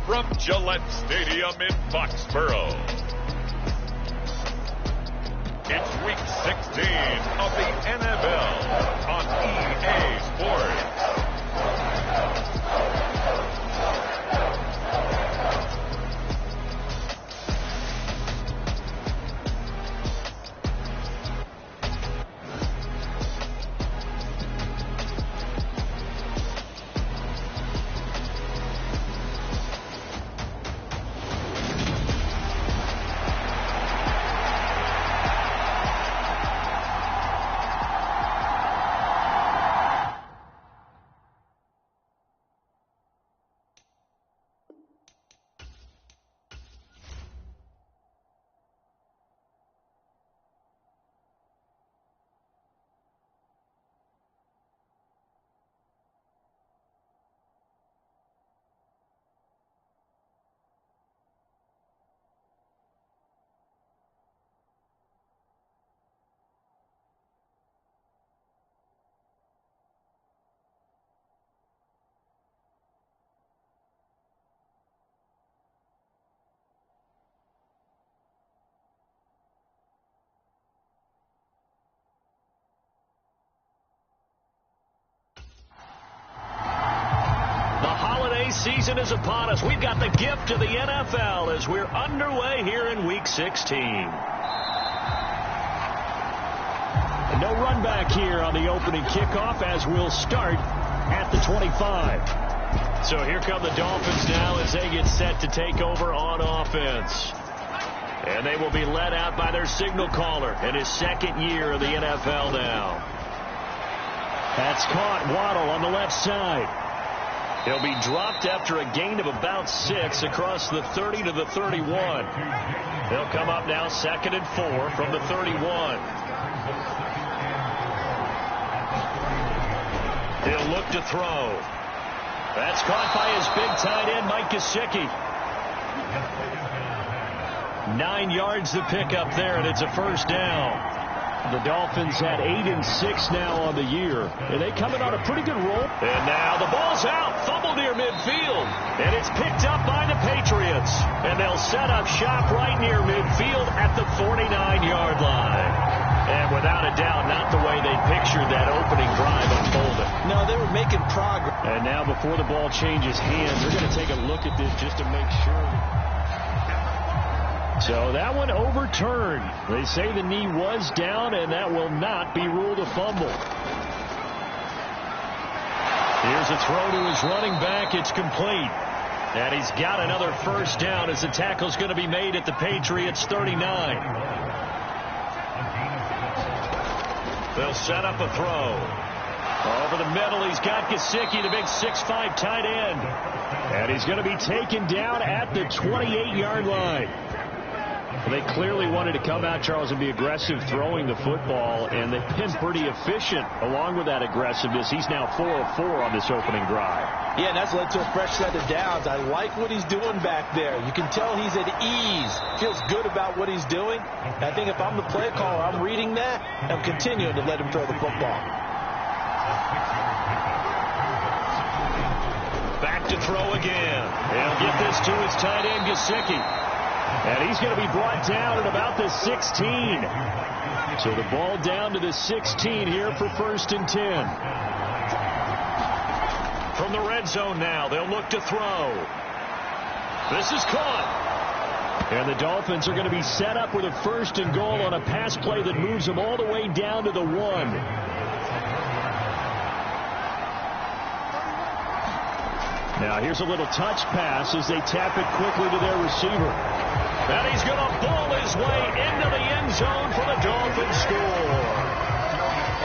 from Gillette Stadium in Foxborough. It's Week 16 of the NFL on EA Sports. Season is upon us. We've got the gift of the NFL as we're underway here in Week 16. And no run back here on the opening kickoff as we'll start at the 25. So here come the Dolphins now as they get set to take over on offense. And they will be led out by their signal caller in his second year of the NFL now. That's caught. Waddle on the left side. He'll be dropped after a gain of about 6 across the 30 to the 31. They'll come up now 2nd and 4 from the 31. He'll look to throw. That's caught by his big tight end, Mike Gesicki. 9 yards to pick up there, and it's a first down. The Dolphins had 8 and 6 now on the year, and they coming on a pretty good roll. And now the ball's out, fumbled near midfield, and it's picked up by the Patriots. And they'll set up shop right near midfield at the 49-yard line. And without a doubt, not the way they pictured that opening drive unfolded. No, they were making progress. And now before the ball changes hands, they're going to take a look at this just to make sure. So that one overturned. They say the knee was down, and that will not be ruled a fumble. Here's a throw to his running back. It's complete. And he's got another first down as the tackle's going to be made at the Patriots 39. They'll set up a throw. Over the middle, he's got Gesicki, the big 6'5" tight end. And he's going to be taken down at the 28-yard line. Well, they clearly wanted to come out, Charles, and be aggressive throwing the football, and they've been pretty efficient along with that aggressiveness. He's now 4 of 4 on this opening drive. Yeah, and that's led to a fresh set of downs. I like what he's doing back there. You can tell he's at ease, feels good about what he's doing. I think if I'm the play caller, I'm reading that and continuing to let him throw the football. Back to throw again. He'll get this to his tight end, Gesicki. And he's going to be brought down at about the 16. So the ball down to the 16 here for 1st and 10. From the red zone now, they'll look to throw. This is caught. And the Dolphins are going to be set up with a 1st and goal on a pass play that moves them all the way down to the 1. Now here's a little touch pass as they tap it quickly to their receiver. And he's going to ball his way into the end zone for the Dolphins score.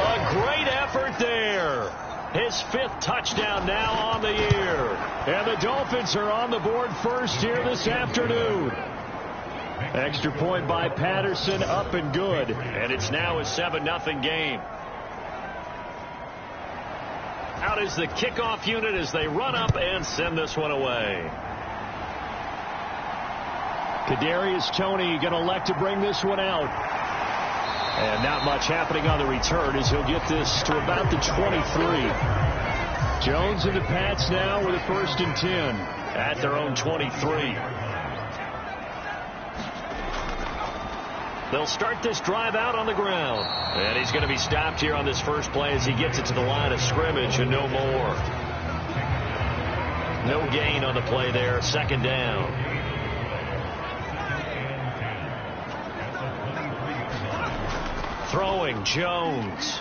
A great effort there. His 5th touchdown now on the year. And the Dolphins are on the board first here this afternoon. Extra point by Patterson, up and good. And it's now a 7-0 game. Out is the kickoff unit as they run up and send this one away. Kadarius Toney going to elect to bring this one out. And not much happening on the return as he'll get this to about the 23. Jones and the Pats now with a 1st and 10. at their own 23. They'll start this drive out on the ground. And he's going to be stopped here on this first play as he gets it to the line of scrimmage and no more. No gain on the play there. Second down. Throwing Jones.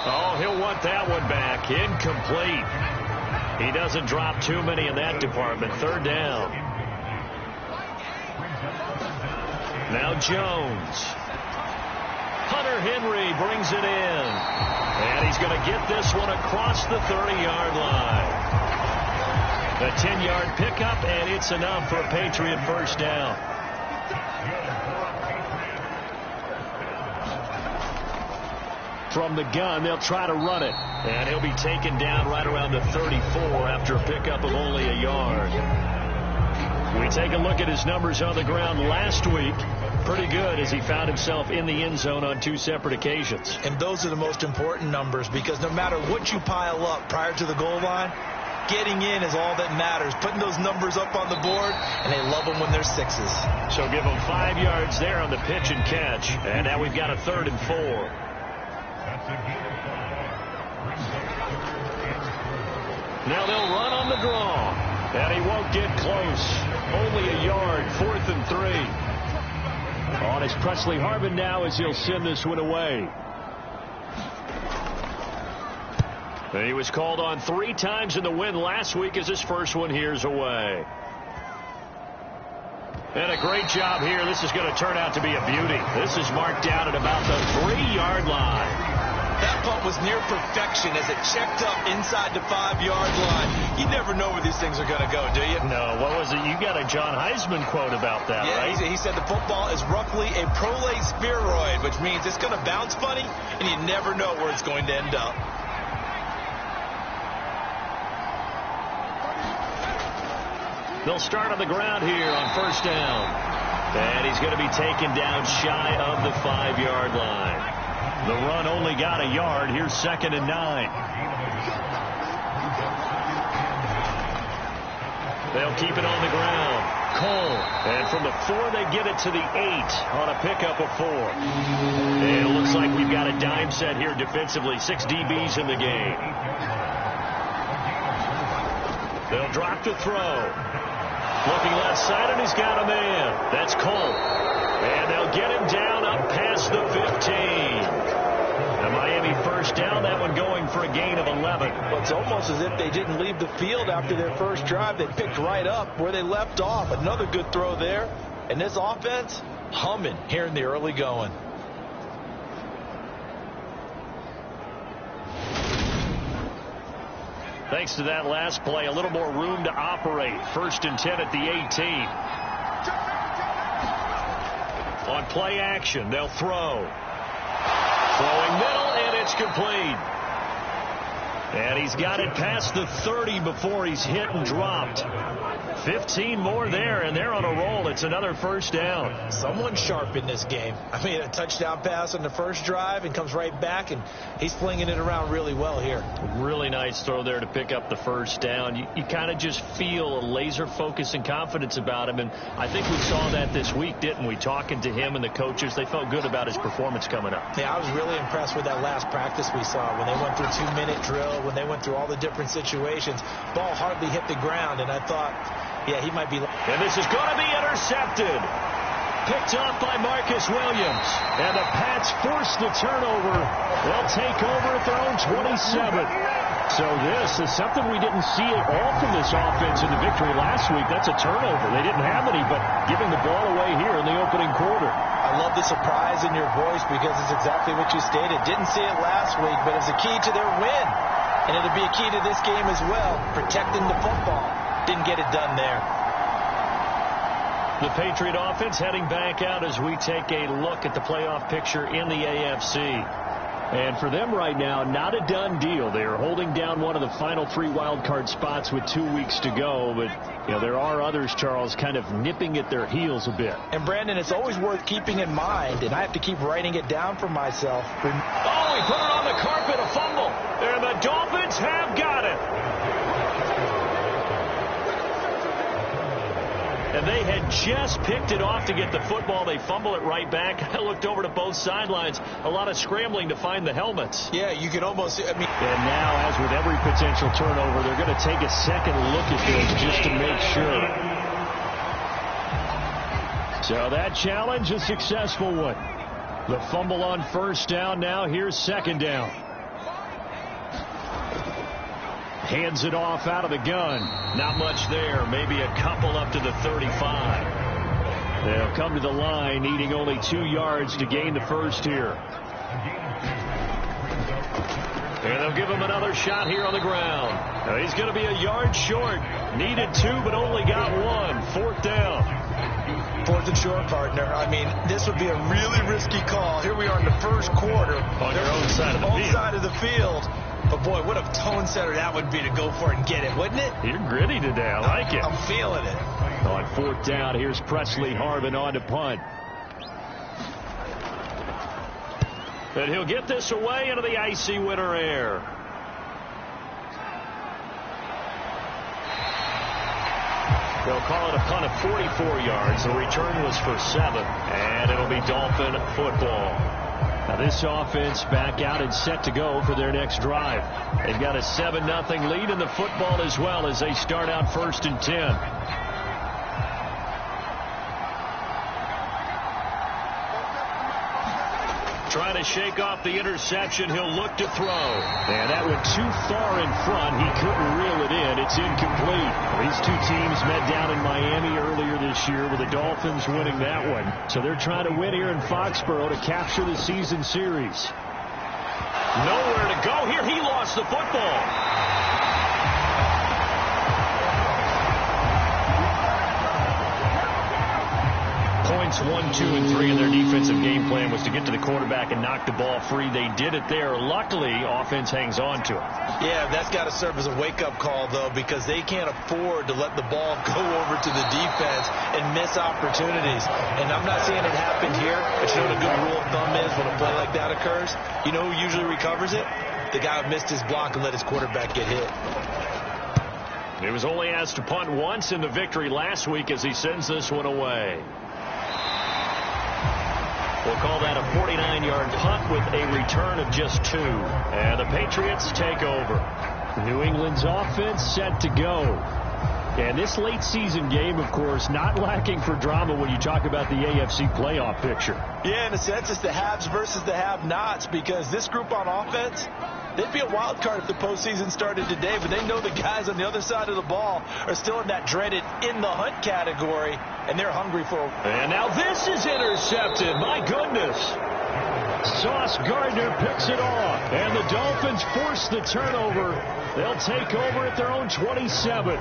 Oh, he'll want that one back. Incomplete. He doesn't drop too many in that department. Third down. Now Jones. Hunter Henry brings it in. And he's going to get this one across the 30-yard line. A 10-yard pickup, and it's enough for a Patriot first down. From the gun, they'll try to run it. And he'll be taken down right around the 34 after a pickup of only a yard. We take a look at his numbers on the ground last week. Pretty good as he found himself in the end zone on 2 separate occasions. And those are the most important numbers because no matter what you pile up prior to the goal line, getting in is all that matters. Putting those numbers up on the board, and they love them when they're 6s. So give them 5 yards there on the pitch and catch. And now we've got a 3rd and 4. Now they'll run on the draw. And he won't get close. Only a yard. 4th and 3. On his Presley Harvin now as he'll send this one away. He was called on 3 times in the win last week as his first one here's away. And a great job here. This is going to turn out to be a beauty. This is marked down at about the 3-yard line. That punt was near perfection as it checked up inside the 5-yard line. You never know where these things are going to go, do you? No. What was it? You got a John Heisman quote about that, right? He said the football is roughly a prolate spheroid, which means it's going to bounce funny, and you never know where it's going to end up. They'll start on the ground here on first down. And he's going to be taken down shy of the 5-yard line. The run only got a yard. Here's 2nd and 9. They'll keep it on the ground. Cole. And from the 4, they get it to the 8 on a pickup of 4. And it looks like we've got a dime set here defensively. 6 DBs in the game. They'll drop to throw. Looking left side, and he's got a man. That's Cole. And they'll get him down up past the 15. The Miami first down, that one going for a gain of 11. Well, it's almost as if they didn't leave the field after their first drive. They picked right up where they left off. Another good throw there. And this offense, humming here in the early going. Thanks to that last play, a little more room to operate. 1st and 10 at the 18. On play action, they'll throw. Throwing middle, and it's complete. And he's got it past the 30 before he's hit and dropped. 15 more there, and they're on a roll. It's another first down. Someone's sharp in this game. I mean, a touchdown pass on the first drive and comes right back, and he's flinging it around really well here. Really nice throw there to pick up the first down. You kind of just feel a laser focus and confidence about him, and I think we saw that this week, didn't we? Talking to him and the coaches, they felt good about his performance coming up. Yeah, I was really impressed with that last practice we saw when they went through 2-minute drill, when they went through all the different situations. Ball hardly hit the ground, and I thought, yeah, he might be. And this is going to be intercepted. Picked off by Marcus Williams. And the Pats force the turnover. They'll take over at their own 27. So this is something we didn't see at all from this offense in the victory last week. That's a turnover. They didn't have any, but giving the ball away here in the opening quarter. I love the surprise in your voice because it's exactly what you stated. Didn't see it last week, but it's a key to their win. And it'll be a key to this game as well, protecting the football. Didn't get it done there. The Patriot offense heading back out as we take a look at the playoff picture in the AFC. And for them right now, not a done deal. They are holding down one of the final 3 wild card spots with 2 weeks to go. But, you know, there are others, Charles, kind of nipping at their heels a bit. And, Brandon, it's always worth keeping in mind, and I have to keep writing it down for myself. Oh, he put it on the carpet, a fumble. And the Dolphins have got it. And they had just picked it off to get the football. They fumble it right back. I looked over to both sidelines. A lot of scrambling to find the helmets. Yeah, you can almost, And now, as with every potential turnover, they're going to take a second look at this just to make sure. So that challenge, a successful one. The fumble on first down. Now here's second down. Hands it off out of the gun. Not much there. Maybe a couple up to the 35. They'll come to the line needing only 2 yards to gain the first here. And they'll give him another shot here on the ground. Now he's going to be a yard short. Needed 2, but only got 1. Fourth down. Fourth and short, partner. I mean, this would be a really risky call. Here we are in the first quarter. On your own side of the field. Side of the field. But, boy, what a tone setter that would be to go for it and get it, wouldn't it? You're gritty today. I like it. I'm feeling it. On fourth down, here's Presley Harvin on to punt. And he'll get this away into the icy winter air. They'll call it a punt of 44 yards. The return was for 7. And it'll be Dolphin football. Now this offense back out and set to go for their next drive. They've got a 7-0 lead in the football as well as they start out 1st and 10. Trying to shake off the interception. He'll look to throw. And that went too far in front. He couldn't reel it in. It's incomplete. These two teams met down in Miami earlier this year with the Dolphins winning that one. So they're trying to win here in Foxborough to capture the season series. Nowhere to go here. He lost the football. Points 1, 2, and 3 in their defensive game plan was to get to the quarterback and knock the ball free. They did it there. Luckily, offense hangs on to it. Yeah, that's got to serve as a wake-up call, though, because they can't afford to let the ball go over to the defense and miss opportunities. And I'm not saying it happened here, but you know what a good rule of thumb is when a play like that occurs? You know who usually recovers it? The guy who missed his block and let his quarterback get hit. He was only asked to punt once in the victory last week as he sends this one away. We'll call that a 49-yard punt with a return of just 2. And the Patriots take over. New England's offense set to go. And this late season game, of course, not lacking for drama when you talk about the AFC playoff picture. Yeah, in a sense, it's the haves versus the have-nots, because this group on offense, they'd be a wild card if the postseason started today, but they know the guys on the other side of the ball are still in that dreaded in-the-hunt category, and they're hungry for it. And now this is intercepted. My goodness. Sauce Gardner picks it off, and the Dolphins force the turnover. They'll take over at their own 27.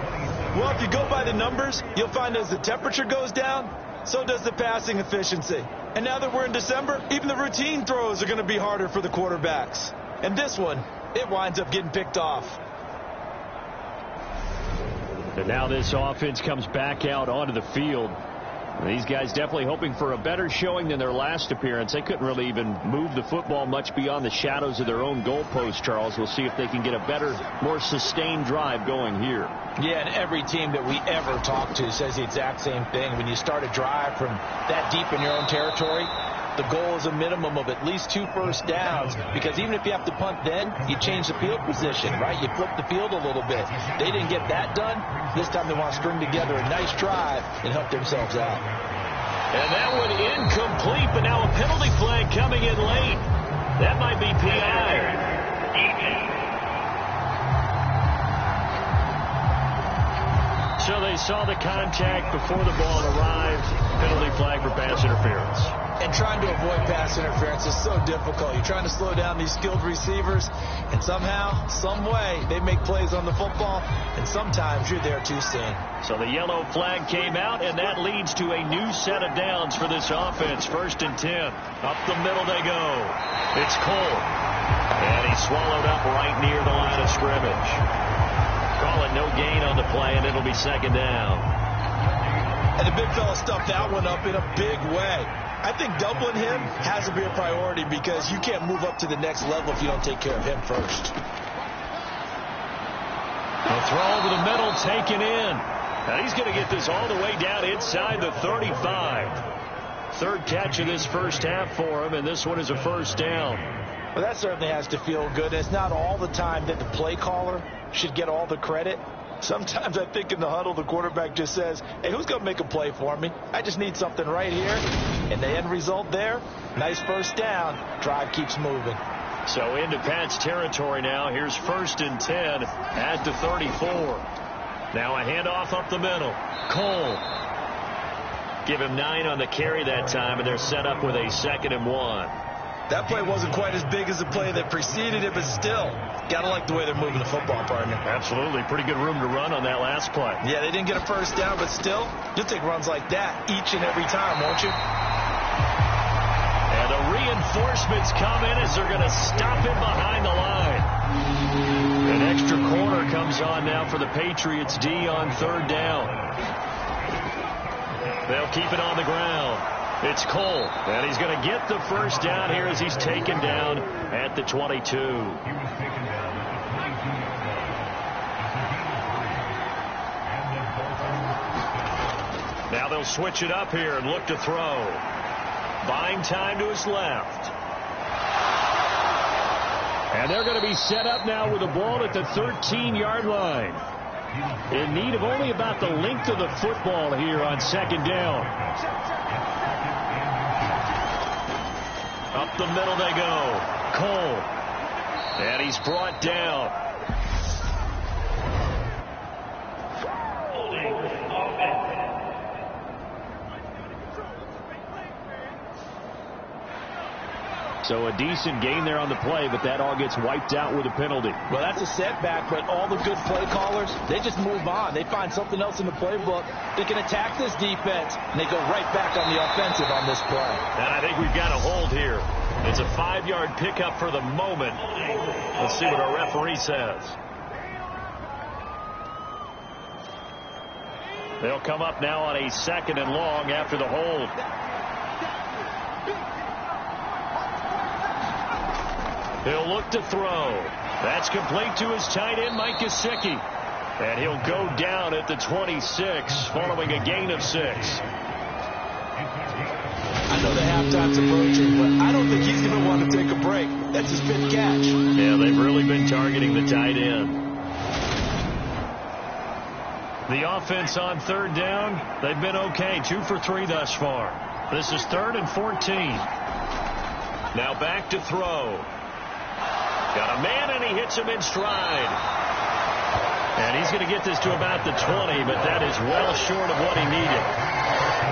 Well, if you go by the numbers, you'll find as the temperature goes down, so does the passing efficiency. And now that we're in December, even the routine throws are going to be harder for the quarterbacks. And this one, it winds up getting picked off. And now this offense comes back out onto the field. These guys definitely hoping for a better showing than their last appearance. They couldn't really even move the football much beyond the shadows of their own goalpost, Charles. We'll see if they can get a better, more sustained drive going here. Yeah, and every team that we ever talk to says the exact same thing. When you start a drive from that deep in your own territory, the goal is a minimum of at least 2 first downs, because even if you have to punt then, you change the field position, right? You flip the field a little bit. They didn't get that done. This time they want to string together a nice drive and help themselves out. And that one incomplete, but now a penalty flag coming in late. That might be PI. So they saw the contact before the ball arrived. Penalty flag for pass interference. And trying to avoid pass interference is so difficult. You're trying to slow down these skilled receivers, and somehow, some way, they make plays on the football, and sometimes you're there too soon. So the yellow flag came out, and that leads to a new set of downs for this offense. 1st and 10. Up the middle they go. It's Cole. And he's swallowed up right near the line of scrimmage. Call it no gain on the play, and it'll be 2nd down. And the big fella stuffed that one up in a big way. I think doubling him has to be a priority, because you can't move up to the next level if you don't take care of him first. A throw over the middle, taken in. And he's going to get this all the way down inside the 35. Third catch of this first half for him, and this one is a first down. Well, that certainly has to feel good. It's not all the time that the play caller should get all the credit. Sometimes I think in the huddle, the quarterback just says, hey, who's going to make a play for me? I just need something right here. And the end result there, nice first down. Drive keeps moving. So into Pat's territory now. Here's 1st and 10 at the 34. Now a handoff up the middle. Cole. Give him 9 on the carry that time, and they're set up with a 2nd and 1. That play wasn't quite as big as the play that preceded it, but still, got to like the way they're moving the football, partner. Absolutely. Pretty good room to run on that last play. Yeah, they didn't get a first down, but still, you'll take runs like that each and every time, won't you? And the reinforcements come in as they're going to stop him behind the line. An extra corner comes on now for the Patriots D on 3rd down. They'll keep it on the ground. It's Cole, and he's going to get the first down here as he's taken down at the 22. Now they'll switch it up here and look to throw. Buying time to his left. And they're going to be set up now with the ball at the 13-yard line. In need of only about the length of the football here on 2nd down. Up the middle they go. Cole. And he's brought down. So a decent gain there on the play, but that all gets wiped out with a penalty. Well, that's a setback, but all the good play callers, they just move on. They find something else in the playbook. They can attack this defense, and they go right back on the offensive on this play. And I think we've got a hold here. It's a 5-yard pickup for the moment. Let's see what our referee says. They'll come up now on a 2nd and long after the hold. He'll look to throw. That's complete to his tight end, Mike Gesicki. And he'll go down at the 26 following a gain of 6. I know the halftime's approaching, but I don't think he's going to want to take a break. That's his 5th catch. Yeah, they've really been targeting the tight end. The offense on 3rd down, they've been okay. 2 for 3 thus far. This is 3rd and 14. Now back to throw. Got a man, and he hits him in stride. And he's going to get this to about the 20, but that is well short of what he needed.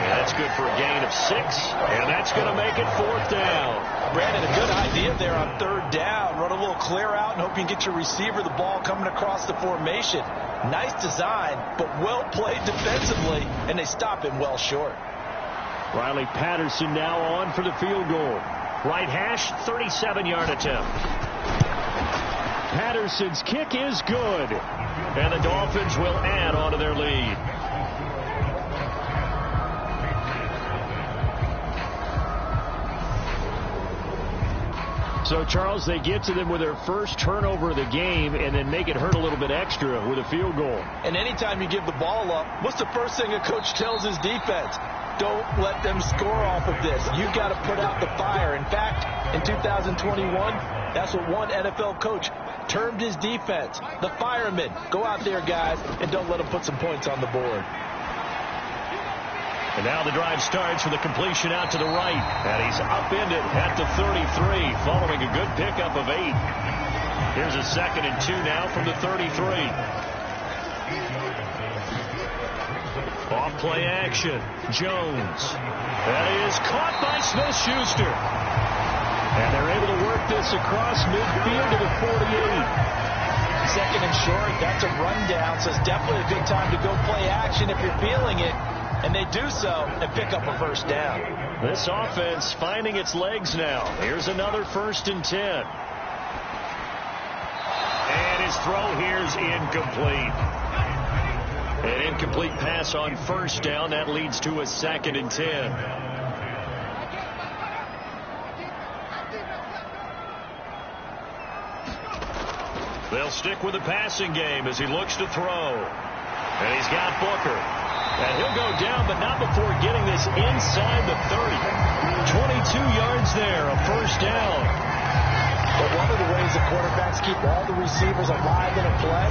And that's good for a gain of 6, and that's going to make it 4th down. Brandon, a good idea there on 3rd down. Run a little clear out and hope you can get your receiver the ball coming across the formation. Nice design, but well played defensively, and they stop him well short. Riley Patterson now on for the field goal. Right hash, 37-yard attempt. Patterson's kick is good, and the Dolphins will add on to their lead. So, Charles, they get to them with their first turnover of the game and then make it hurt a little bit extra with a field goal. And anytime you give the ball up, what's the first thing a coach tells his defense? Don't let them score off of this. You've got to put out the fire. In fact, in 2021, that's what one NFL coach termed his defense. The firemen. Go out there, guys, and don't let them put some points on the board. And now the drive starts with a completion out to the right. And he's upended at the 33 following a good pickup of 8. Here's a 2nd and 2 now from the 33. Off play action. Jones. That is caught by Smith-Schuster. And they're able to work this across midfield to the 48. 2nd and short. That's a rundown, so it's definitely a good time to go play action if you're feeling it. And they do so and pick up a first down. This offense finding its legs now. Here's another 1st and 10. And his throw here is incomplete. An incomplete pass on 1st down. That leads to a 2nd and 10. They'll stick with the passing game as he looks to throw. And he's got Booker. And he'll go down, but not before getting this inside the 30. 22 yards there, a first down. But one of the ways the quarterbacks keep all the receivers alive in a play,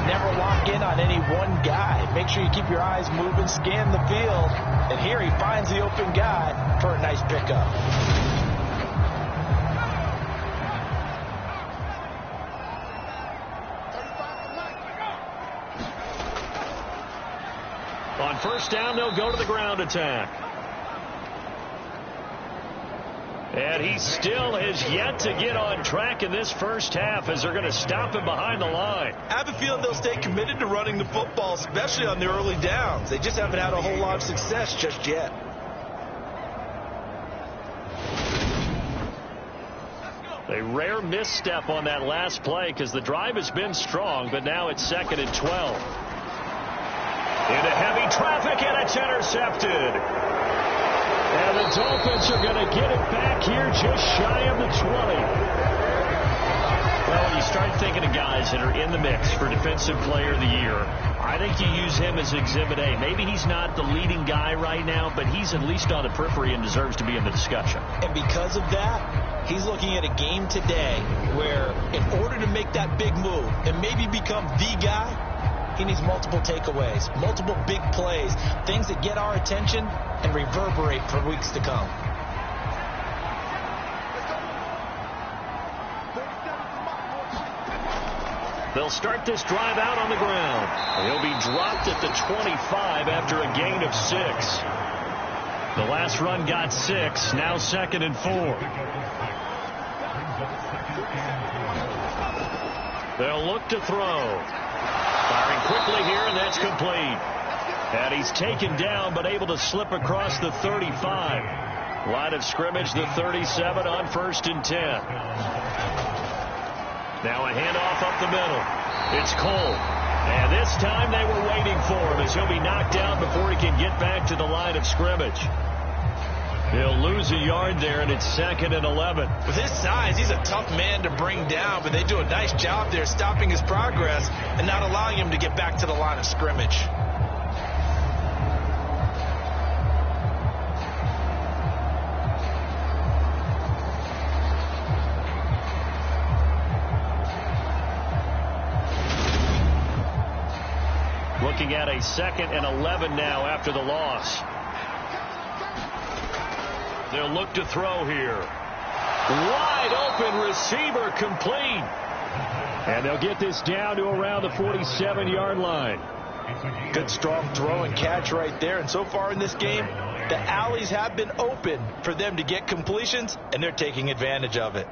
never lock in on any one guy. Make sure you keep your eyes moving, scan the field. And here he finds the open guy for a nice pickup. On first down, they'll go to the ground attack. And he still has yet to get on track in this first half as they're going to stop him behind the line. I have a feeling they'll stay committed to running the football, especially on the early downs. They just haven't had a whole lot of success just yet. A rare misstep on that last play because the drive has been strong, but now it's 2nd and 12. Into heavy traffic, and it's intercepted. And the Dolphins are going to get it back here just shy of the 20. Well, when you start thinking of guys that are in the mix for Defensive Player of the Year, I think you use him as Exhibit A. Maybe he's not the leading guy right now, but he's at least on the periphery and deserves to be in the discussion. And because of that, he's looking at a game today where in order to make that big move and maybe become the guy, he needs multiple takeaways, multiple big plays, things that get our attention and reverberate for weeks to come. They'll start this drive out on the ground. He'll be dropped at the 25 after a gain of 6. The last run got 6, now 2nd and 4. They'll look to throw. Firing quickly here, and that's complete. And he's taken down, but able to slip across the 35. Line of scrimmage, the 37 on 1st and 10. Now a handoff up the middle. It's Cole. And this time they were waiting for him as he'll be knocked down before he can get back to the line of scrimmage. He'll lose a yard there, and it's 2nd and 11. With his size, he's a tough man to bring down, but they do a nice job there stopping his progress and not allowing him to get back to the line of scrimmage. Looking at a 2nd and 11 now after the loss. They'll look to throw here. Wide open receiver complete. And they'll get this down to around the 47-yard line. Good strong throw and catch right there. And so far in this game, the alleys have been open for them to get completions, and they're taking advantage of it.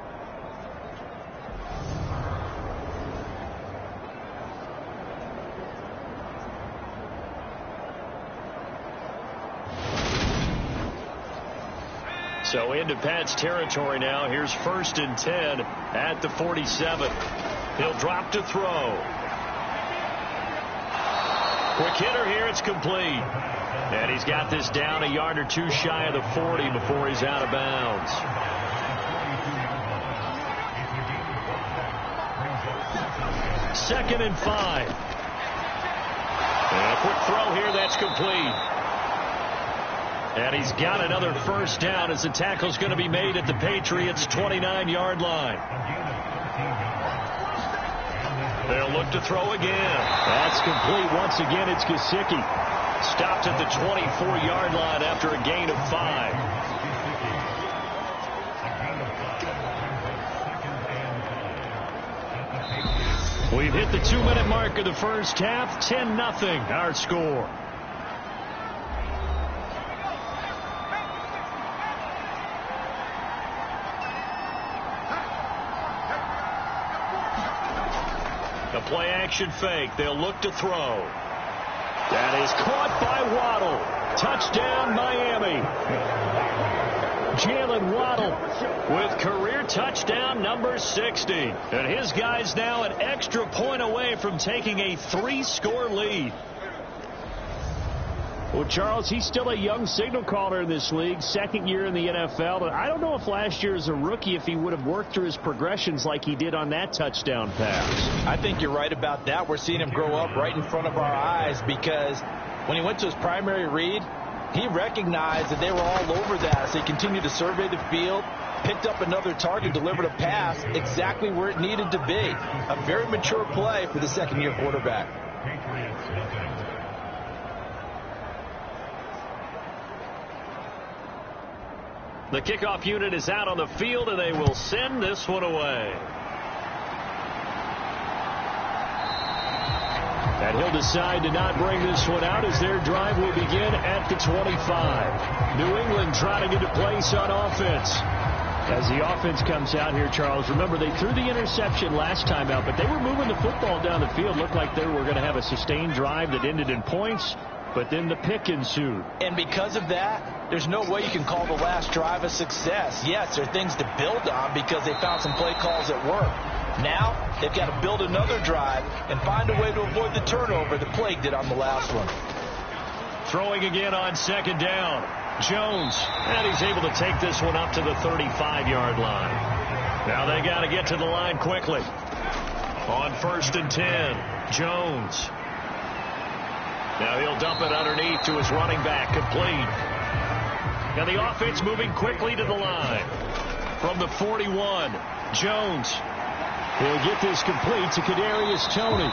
So into Pat's territory now. Here's 1st and 10 at the 47. He'll drop to throw. Quick hitter here. It's complete. And he's got this down a yard or two shy of the 40 before he's out of bounds. Second and 5. And a quick throw here. That's complete. And he's got another first down as the tackle's going to be made at the Patriots' 29-yard line. They'll look to throw again. That's complete. Once again, it's Gesicki. Stopped at the 24-yard line after a gain of 5. We've hit the 2-minute mark of the first half. 10-0 our score. A play-action fake. They'll look to throw. That is caught by Waddle. Touchdown, Miami. Jalen Waddle with career touchdown number 60. And his guys now an extra point away from taking a 3-score lead. Well, Charles, he's still a young signal caller in this league, second year in the NFL. But I don't know if last year as a rookie, if he would have worked through his progressions like he did on that touchdown pass. I think you're right about that. We're seeing him grow up right in front of our eyes, because when he went to his primary read, he recognized that they were all over that. So he continued to survey the field, picked up another target, delivered a pass exactly where it needed to be. A very mature play for the second-year quarterback. The kickoff unit is out on the field, and they will send this one away. And he'll decide to not bring this one out as their drive will begin at the 25. New England trying to get a place on offense. As the offense comes out here, Charles, remember they threw the interception last time out, but they were moving the football down the field. Looked like they were going to have a sustained drive that ended in points, but then the pick ensued. And because of that, there's no way you can call the last drive a success. Yes, there are things to build on because they found some play calls that work. Now, they've got to build another drive and find a way to avoid the turnover that plagued it on the last one. Throwing again on second down. Jones, and he's able to take this one up to the 35-yard line. Now they got to get to the line quickly. On 1st and 10, Jones. Now he'll dump it underneath to his running back, complete. Now the offense moving quickly to the line. From the 41, Jones. He'll get this complete to Kadarius Toney.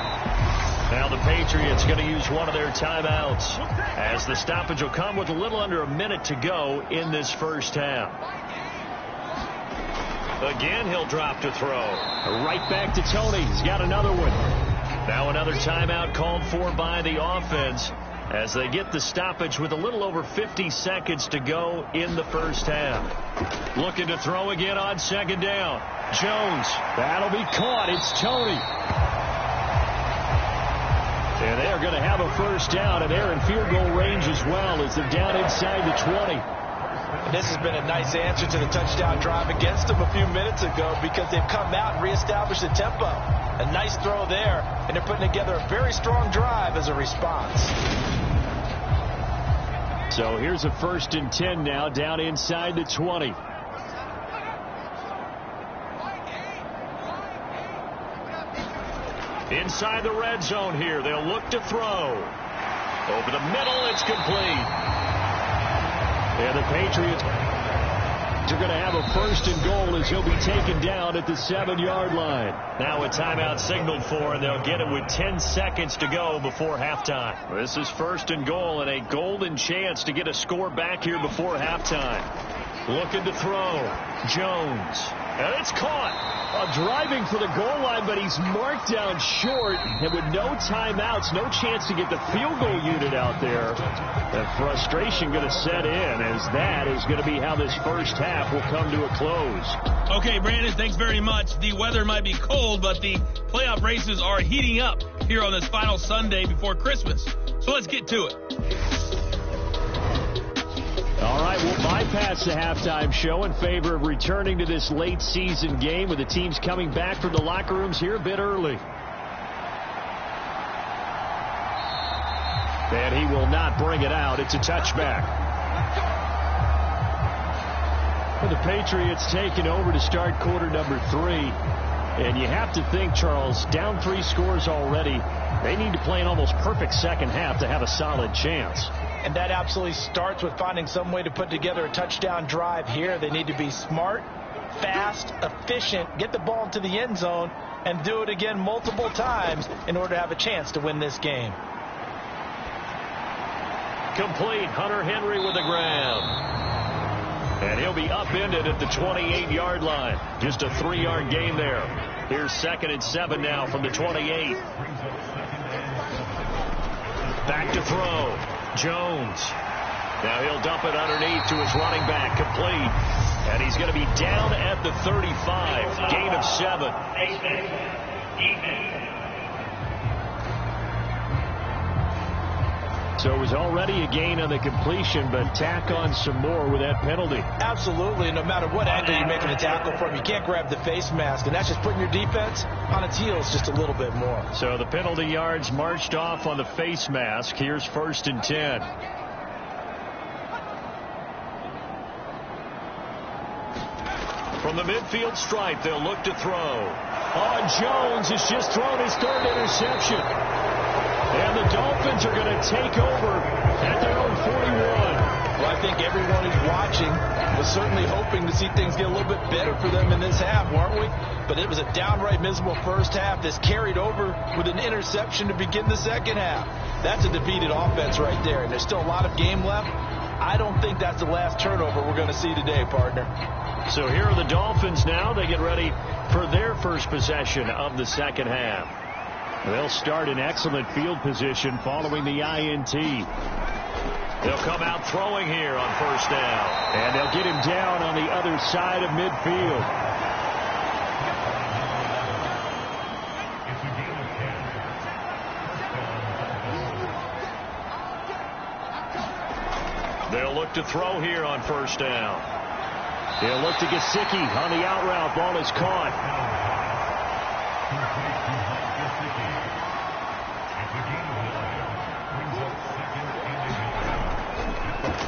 Now the Patriots going to use one of their timeouts as the stoppage will come with a little under a minute to go in this first half. Again, he'll drop to throw. Right back to Toney. He's got another one. Now another timeout called for by the offense as they get the stoppage with a little over 50 seconds to go in the first half. Looking to throw again on second down. Jones. That'll be caught. It's Toney. And they're going to have a first down, and they're in field goal range as well as they're down inside the 20. This has been a nice answer to the touchdown drive against them a few minutes ago because they've come out and reestablished the tempo. A nice throw there, and they're putting together a very strong drive as a response. So here's a 1st and 10 now down inside the 20. Inside the red zone here. They'll look to throw. Over the middle, it's complete. And the Patriots are going to have a 1st and goal as he'll be taken down at the 7-yard line. Now a timeout signaled for, and they'll get it with 10 seconds to go before halftime. This is 1st and goal and a golden chance to get a score back here before halftime. Looking to throw. Jones. And it's caught. Driving for the goal line, but he's marked down short. And with no timeouts, no chance to get the field goal unit out there. That frustration going to set in as that is going to be how this first half will come to a close. Okay, Brandon, thanks very much. The weather might be cold, but the playoff races are heating up here on this final Sunday before Christmas. So let's get to it. All right, we'll bypass the halftime show in favor of returning to this late season game with the teams coming back from the locker rooms here a bit early. And he will not bring it out. It's a touchback. For the Patriots taking over to start quarter number 3. And you have to think, Charles, down 3 scores already. They need to play an almost perfect second half to have a solid chance. And that absolutely starts with finding some way to put together a touchdown drive here. They need to be smart, fast, efficient, get the ball into the end zone, and do it again multiple times in order to have a chance to win this game. Complete. Hunter Henry with the grab. And he'll be upended at the 28-yard line. Just a 3-yard gain there. Here's 2nd and 7 now from the 28. Back to throw. Jones. Now he'll dump it underneath to his running back, complete. And he's going to be down at the 35. Gain of 7. So it was already a gain on the completion, but tack on some more with that penalty. Absolutely. No matter what angle you're making the tackle from, you can't grab the face mask, and that's just putting your defense on its heels just a little bit more. So the penalty yards marched off on the face mask. Here's 1st and 10. From the midfield stripe, they'll look to throw. Jones has just thrown his third interception. And the Dolphins are going to take over at their own 41. Well, I think everyone who's watching was certainly hoping to see things get a little bit better for them in this half, weren't we? But it was a downright miserable first half that's carried over with an interception to begin the second half. That's a defeated offense right there, and there's still a lot of game left. I don't think that's the last turnover we're going to see today, partner. So here are the Dolphins now. They get ready for their first possession of the second half. They'll start in excellent field position following the INT. They'll come out throwing here on first down. And they'll get him down on the other side of midfield. They'll look to throw here on first down. They'll look to Gesicki on the out route. Ball is caught.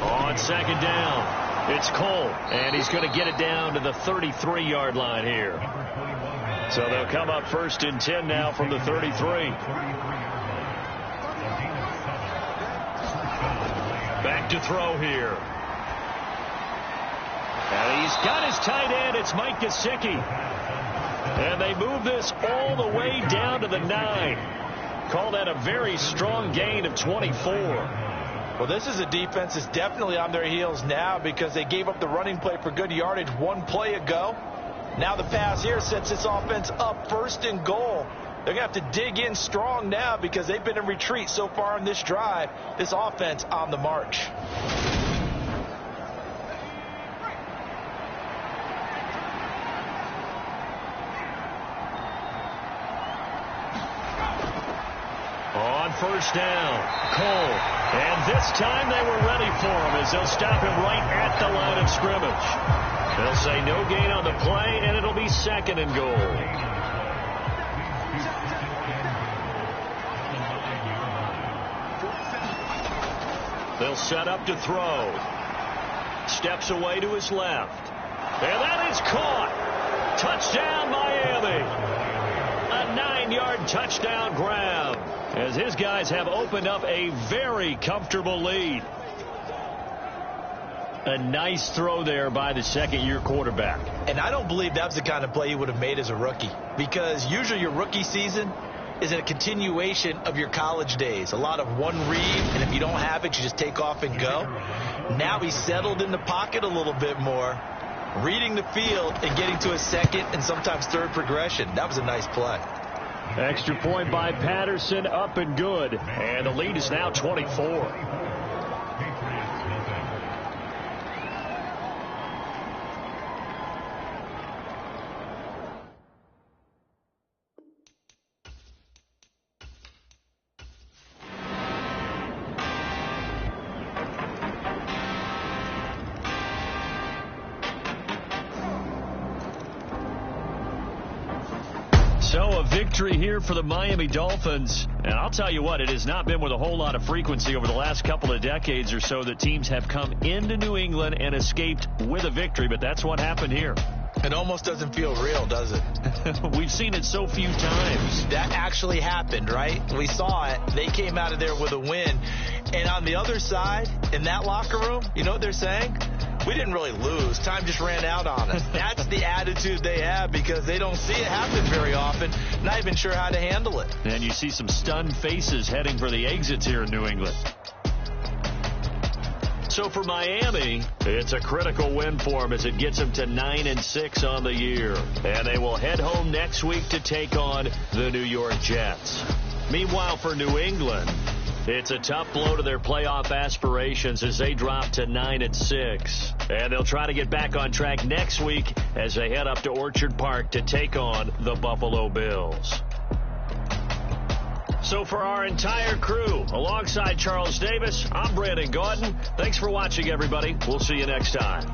On second down, it's Cole, and he's going to get it down to the 33-yard line here. So they'll come up first and 10 now from the 33. Back to throw here. And he's got his tight end. It's Mike Gesicki. And they move this all the way down to the 9. Call that a very strong gain of 24. Well, this is a defense that's definitely on their heels now because they gave up the running play for good yardage one play ago. Now the pass here sets this offense up first and goal. They're going to have to dig in strong now because they've been in retreat so far on this drive. This offense on the march. On first down, Cole. And this time they were ready for him as they'll stop him right at the line of scrimmage. They'll say no gain on the play, and it'll be second and goal. They'll set up to throw. Steps away to his left. And that is caught. Touchdown, Miami. A 9-yard touchdown grab, as his guys have opened up a very comfortable lead. A nice throw there by the second-year quarterback. And I don't believe that was the kind of play he would have made as a rookie, because usually your rookie season is a continuation of your college days. A lot of one read, and if you don't have it, you just take off and go. Now he's settled in the pocket a little bit more, reading the field and getting to a second and sometimes third progression. That was a nice play. Extra point by Patterson, up and good. And the lead is now 24. So a victory here for the Miami Dolphins. And I'll tell you what, it has not been with a whole lot of frequency over the last couple of decades or so that teams have come into New England and escaped with a victory. But that's what happened here. It almost doesn't feel real, does it? We've seen it so few times. That actually happened, right? We saw it. They came out of there with a win. And on the other side, in that locker room, you know what they're saying? We didn't really lose. Time just ran out on us. That's the attitude they have because they don't see it happen very often. Not even sure how to handle it. And you see some stunned faces heading for the exits here in New England. So for Miami, it's a critical win for them as it gets them to 9-6 on the year. And they will head home next week to take on the New York Jets. Meanwhile, for New England, it's a tough blow to their playoff aspirations as they drop to 9-6. And they'll try to get back on track next week as they head up to Orchard Park to take on the Buffalo Bills. So for our entire crew, alongside Charles Davis, I'm Brandon Gaudin. Thanks for watching, everybody. We'll see you next time.